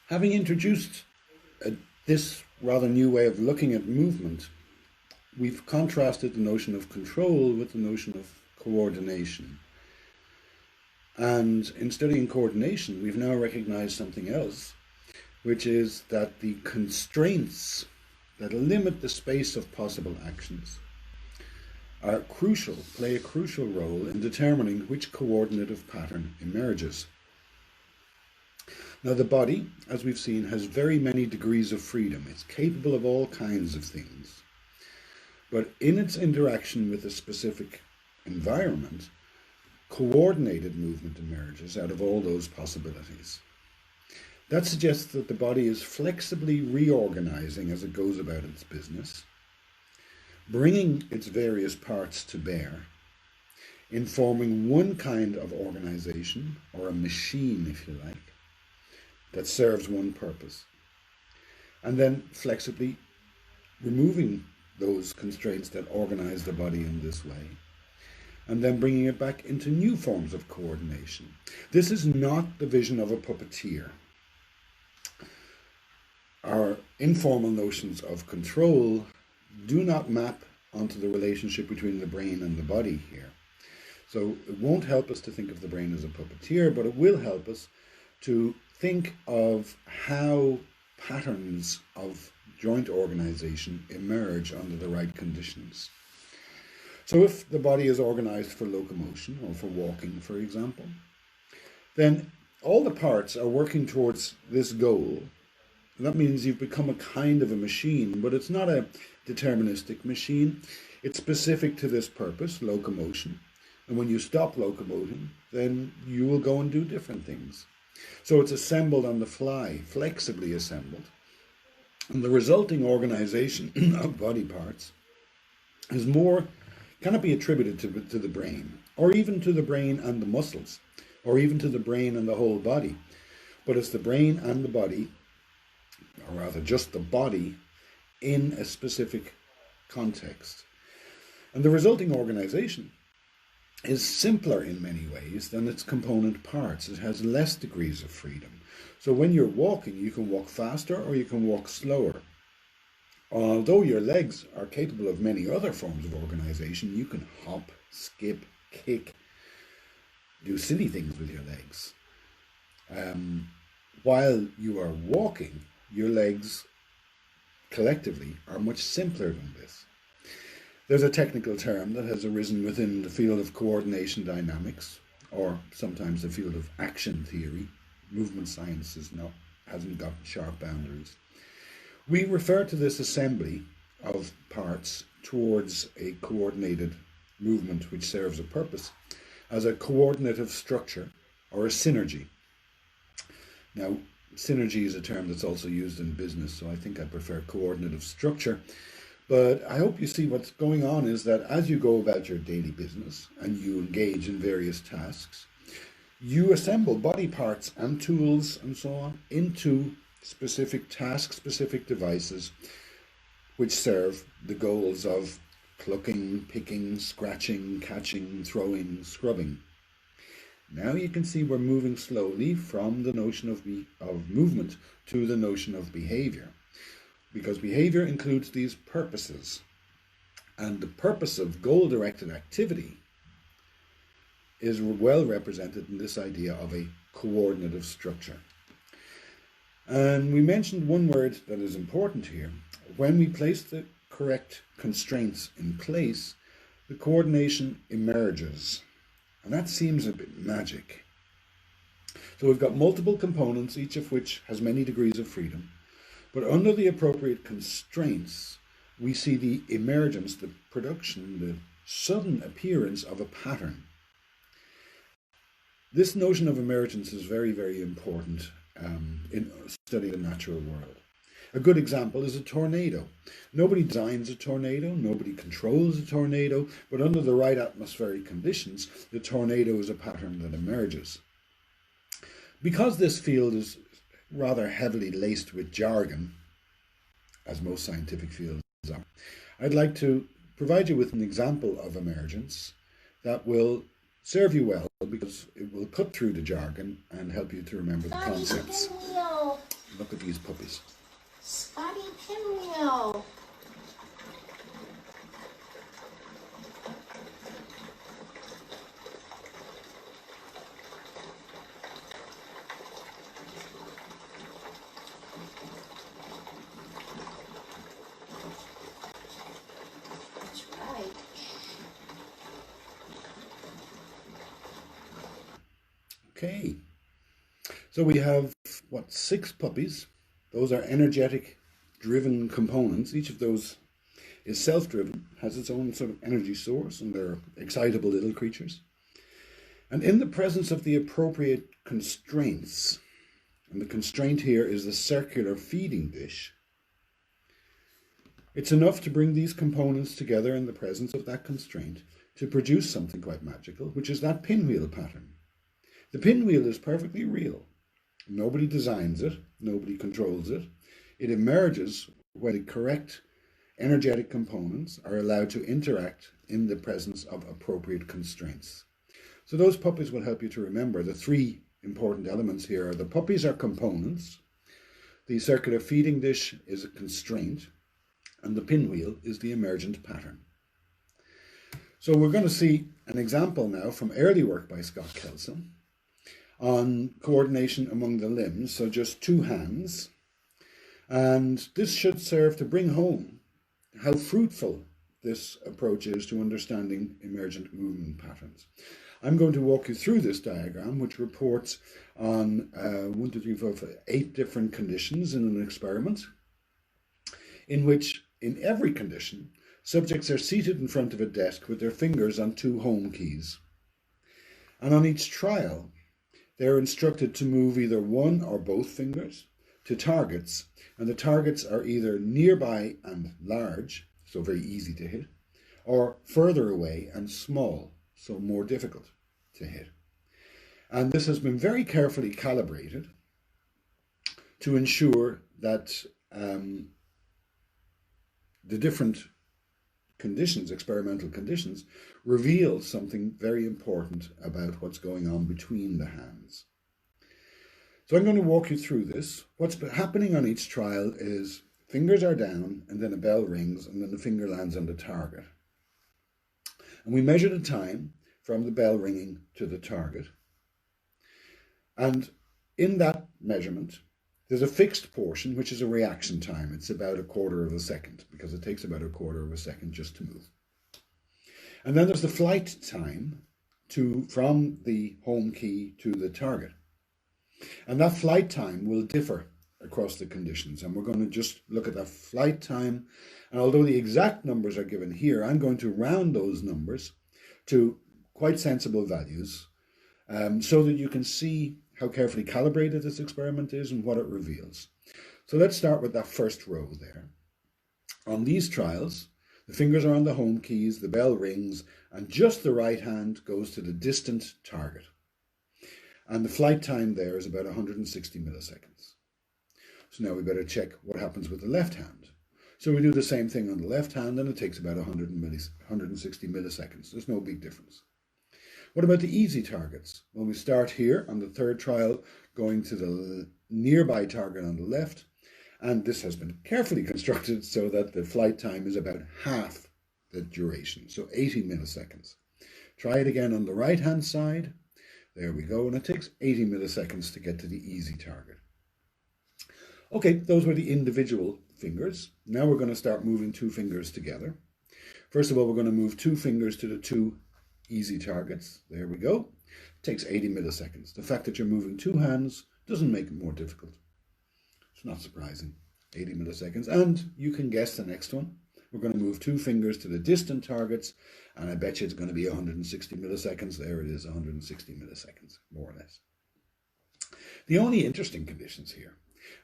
Having introduced this rather new way of looking at movement, we've contrasted the notion of control with the notion of coordination. And in studying coordination, we've now recognized something else, which is that the constraints that limit the space of possible actions are crucial, play a crucial role in determining which coordinative pattern emerges. Now, the body, as we've seen, has very many degrees of freedom. It's capable of all kinds of things. But in its interaction with a specific environment, coordinated movement emerges out of all those possibilities. That suggests that the body is flexibly reorganizing as it goes about its business, bringing its various parts to bear, in forming one kind of organization, or a machine, if you like, that serves one purpose, and then flexibly removing those constraints that organize the body in this way, and then bringing it back into new forms of coordination. This is not the vision of a puppeteer. Our informal notions of control do not map onto the relationship between the brain and the body here. So it won't help us to think of the brain as a puppeteer, but it will help us to think of how patterns of joint organization emerge under the right conditions. So if the body is organized for locomotion, or for walking, for example, then all the parts are working towards this goal. That means you've become a kind of a machine, but it's not a deterministic machine. It's specific to this purpose, locomotion. And when you stop locomoting, then you will go and do different things. So it's assembled on the fly, flexibly assembled. And the resulting organization of body parts is more, cannot be attributed to the brain, or even to the brain and the muscles, or even to the brain and the whole body. But it's the brain and the body, or rather just the body, in a specific context. And the resulting organization is simpler in many ways than its component parts. It has less degrees of freedom. So when you're walking, you can walk faster or you can walk slower. Although your legs are capable of many other forms of organization, you can hop, skip, kick, do silly things with your legs. While you are walking, your legs collectively are much simpler than this. There's a technical term that has arisen within the field of coordination dynamics, or sometimes the field of action theory. Movement science hasn't got sharp boundaries. We refer to this assembly of parts towards a coordinated movement which serves a purpose as a coordinative structure, or a synergy. Now, synergy is a term that's also used in business, so I think I prefer coordinative structure. But I hope you see what's going on is that as you go about your daily business and you engage in various tasks, you assemble body parts and tools and so on into specific task-specific devices which serve the goals of plucking, picking, scratching, catching, throwing, scrubbing. Now you can see we're moving slowly from the notion of movement to the notion of behavior, because behavior includes these purposes, and the purpose of goal-directed activity is well represented in this idea of a coordinative structure. And we mentioned one word that is important here. When we place the correct constraints in place, the coordination emerges. And that seems a bit magic. So we've got multiple components, each of which has many degrees of freedom. But under the appropriate constraints, we see the emergence, the production, the sudden appearance of a pattern. This notion of emergence is very, very important in studying the natural world. A good example is a tornado. Nobody designs a tornado, nobody controls a tornado, but under the right atmospheric conditions, the tornado is a pattern that emerges. Because this field is rather heavily laced with jargon, as most scientific fields are, I'd like to provide you with an example of emergence that will serve you well, because it will cut through the jargon and help you to remember the concepts. Look at these puppies. Spotty pinwheel. That's right. Okay. So we have, what, 6 puppies. Those are energetic driven components. Each of those is self-driven, has its own sort of energy source, and they're excitable little creatures. And in the presence of the appropriate constraints, and the constraint here is the circular feeding dish, it's enough to bring these components together in the presence of that constraint to produce something quite magical, which is that pinwheel pattern. The pinwheel is perfectly real. Nobody designs it, nobody controls it. It emerges when the correct energetic components are allowed to interact in the presence of appropriate constraints. So those puppies will help you to remember the 3 important elements here. The puppies are components, the circular feeding dish is a constraint, and the pinwheel is the emergent pattern. So we're going to see an example now from early work by Scott Kelson on coordination among the limbs, so just 2 hands. And this should serve to bring home how fruitful this approach is to understanding emergent movement patterns. I'm going to walk you through this diagram, which reports on 1, 2, 3, 4, 5, 8 different conditions in an experiment, in which, in every condition, subjects are seated in front of a desk with their fingers on 2 home keys. And on each trial, they're instructed to move either one or both fingers to targets, and the targets are either nearby and large, so very easy to hit, or further away and small, so more difficult to hit. And this has been very carefully calibrated to ensure that the different conditions, experimental conditions, reveal something very important about what's going on between the hands. So I'm going to walk you through this. What's happening on each trial is fingers are down, and then a bell rings, and then the finger lands on the target. And we measure the time from the bell ringing to the target. And in that measurement, there's a fixed portion, which is a reaction time. It's about 1/4 of a second, because it takes about 1/4 of a second just to move. And then there's the flight time from the home key to the target. And that flight time will differ across the conditions. And we're going to just look at that flight time. And although the exact numbers are given here, I'm going to round those numbers to quite sensible values so that you can see how carefully calibrated this experiment is and what it reveals. So let's start with that first row there. On these trials, the fingers are on the home keys, the bell rings, and just the right hand goes to the distant target. And the flight time there is about 160 milliseconds. So now we better check what happens with the left hand. So we do the same thing on the left hand, and it takes about 160 milliseconds. There's no big difference. What about the easy targets? Well, we start here on the 3rd trial, going to the nearby target on the left, and this has been carefully constructed so that the flight time is about half the duration, so 80 milliseconds. Try it again on the right-hand side. There we go, and it takes 80 milliseconds to get to the easy target. Okay, those were the individual fingers. Now we're going to start moving 2 fingers together. First of all, we're going to move 2 fingers to the 2 easy targets. There we go. It takes 80 milliseconds. The fact that you're moving 2 hands doesn't make it more difficult. It's not surprising. 80 milliseconds. And you can guess the next one. We're going to move 2 fingers to the distant targets, and I bet you it's going to be 160 milliseconds. There it is, 160 milliseconds, more or less. The only interesting conditions here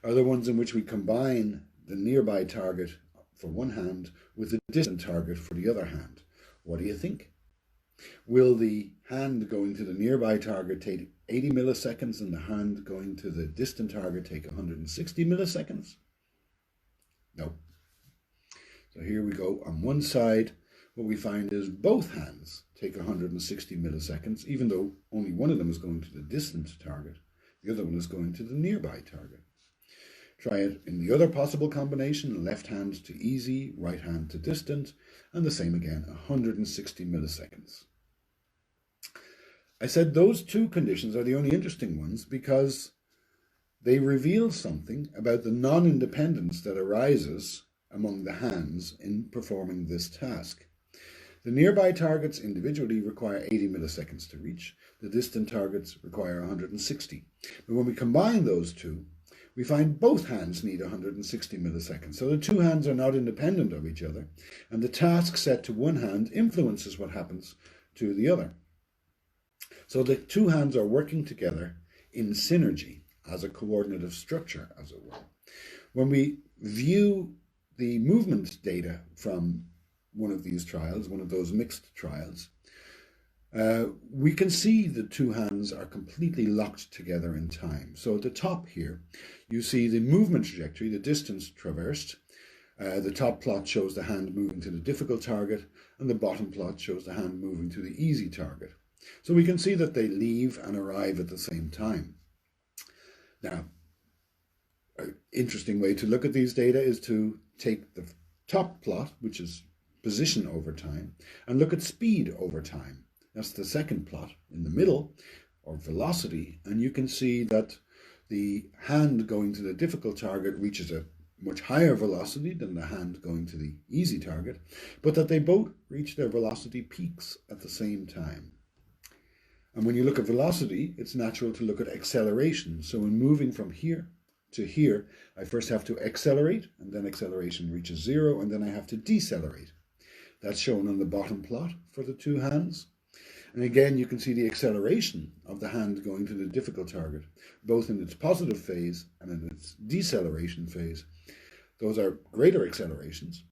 are the ones in which we combine the nearby target for one hand with the distant target for the other hand. What do you think? Will the hand going to the nearby target take 80 milliseconds and the hand going to the distant target take 160 milliseconds? No. So here we go. On one side, what we find is both hands take 160 milliseconds, even though only one of them is going to the distant target. The other one is going to the nearby target. Try it in the other possible combination, left hand to easy, right hand to distant, and the same again, 160 milliseconds. I said those two conditions are the only interesting ones because they reveal something about the non-independence that arises among the hands in performing this task. The nearby targets individually require 80 milliseconds to reach. The distant targets require 160. But when we combine those two, we find both hands need 160 milliseconds. So the two hands are not independent of each other, and the task set to one hand influences what happens to the other. So the two hands are working together in synergy as a coordinative structure, as it were. When we view the movement data from one of these trials, one of those mixed trials, we can see the two hands are completely locked together in time. So at the top here, you see the movement trajectory, the distance traversed. The top plot shows the hand moving to the difficult target, and the bottom plot shows the hand moving to the easy target. So we can see that they leave and arrive at the same time. Now, an interesting way to look at these data is to take the top plot, which is position over time, and look at speed over time. That's the second plot in the middle, or velocity, and you can see that the hand going to the difficult target reaches a much higher velocity than the hand going to the easy target, but that they both reach their velocity peaks at the same time. And when you look at velocity, it's natural to look at acceleration. So in moving from here to here, I first have to accelerate, and then acceleration reaches zero, and then I have to decelerate. That's shown on the bottom plot for the two hands. And again, you can see the acceleration of the hand going to the difficult target, both in its positive phase and in its deceleration phase. Those are greater accelerations,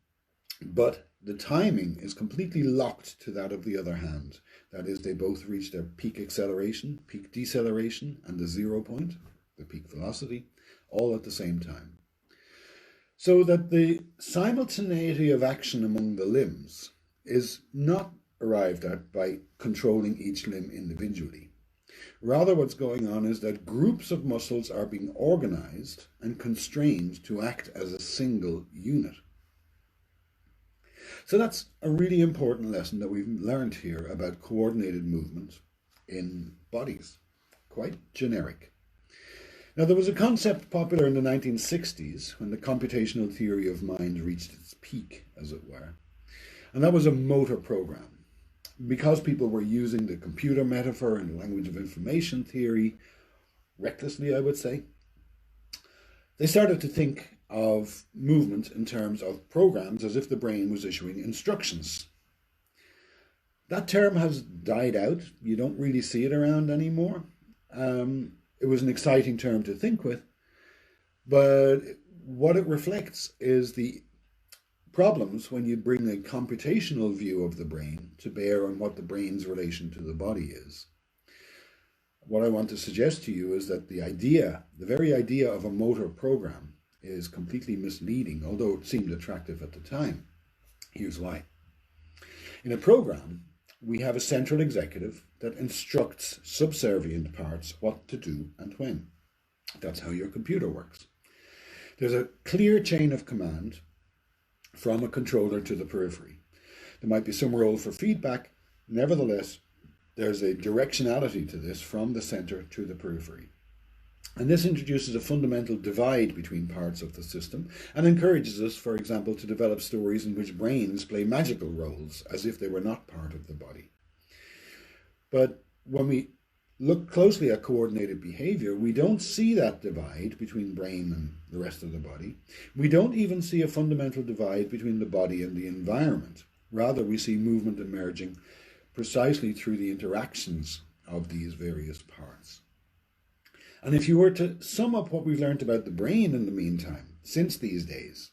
but the timing is completely locked to that of the other hand. That is, they both reach their peak acceleration, peak deceleration, and the 0 point, the peak velocity, all at the same time. So that the simultaneity of action among the limbs is not arrived at by controlling each limb individually. Rather, what's going on is that groups of muscles are being organized and constrained to act as a single unit. So that's a really important lesson that we've learned here about coordinated movement in bodies. Quite generic. Now, there was a concept popular in the 1960s when the computational theory of mind reached its peak, as it were, and that was a motor program. Because people were using the computer metaphor and the language of information theory recklessly, I would say, they started to think of movement in terms of programs as if the brain was issuing instructions. That term has died out. You don't really see it around anymore. It was an exciting term to think with, but what it reflects is the problems when you bring a computational view of the brain to bear on what the brain's relation to the body is. What I want to suggest to you is that the very idea of a motor program is completely misleading, although it seemed attractive at the time. Here's why. In a program, we have a central executive that instructs subservient parts what to do and when. That's how your computer works. There's a clear chain of command from a controller to the periphery. There might be some role for feedback. Nevertheless, there's a directionality to this from the center to the periphery. And this introduces a fundamental divide between parts of the system and encourages us, for example, to develop stories in which brains play magical roles as if they were not part of the body. But when we look closely at coordinated behavior, we don't see that divide between brain and the rest of the body. We don't even see a fundamental divide between the body and the environment. Rather, we see movement emerging precisely through the interactions of these various parts. And if you were to sum up what we've learned about the brain in the meantime, since these days,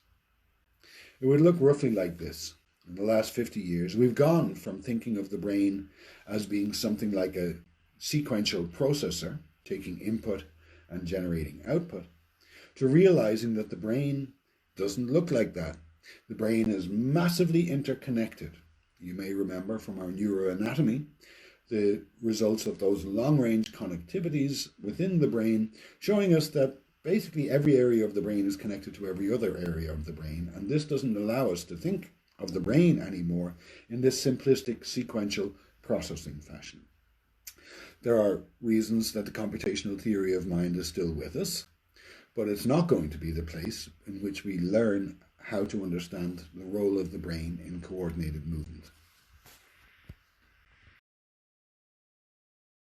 it would look roughly like this. In the last 50 years, we've gone from thinking of the brain as being something like a sequential processor, taking input and generating output, to realizing that the brain doesn't look like that. The brain is massively interconnected. You may remember from our neuroanatomy the results of those long-range connectivities within the brain, showing us that Basically, every area of the brain is connected to every other area of the brain, and this doesn't allow us to think of the brain anymore in this simplistic sequential processing fashion. There are reasons that the computational theory of mind is still with us, but it's not going to be the place in which we learn how to understand the role of the brain in coordinated movement.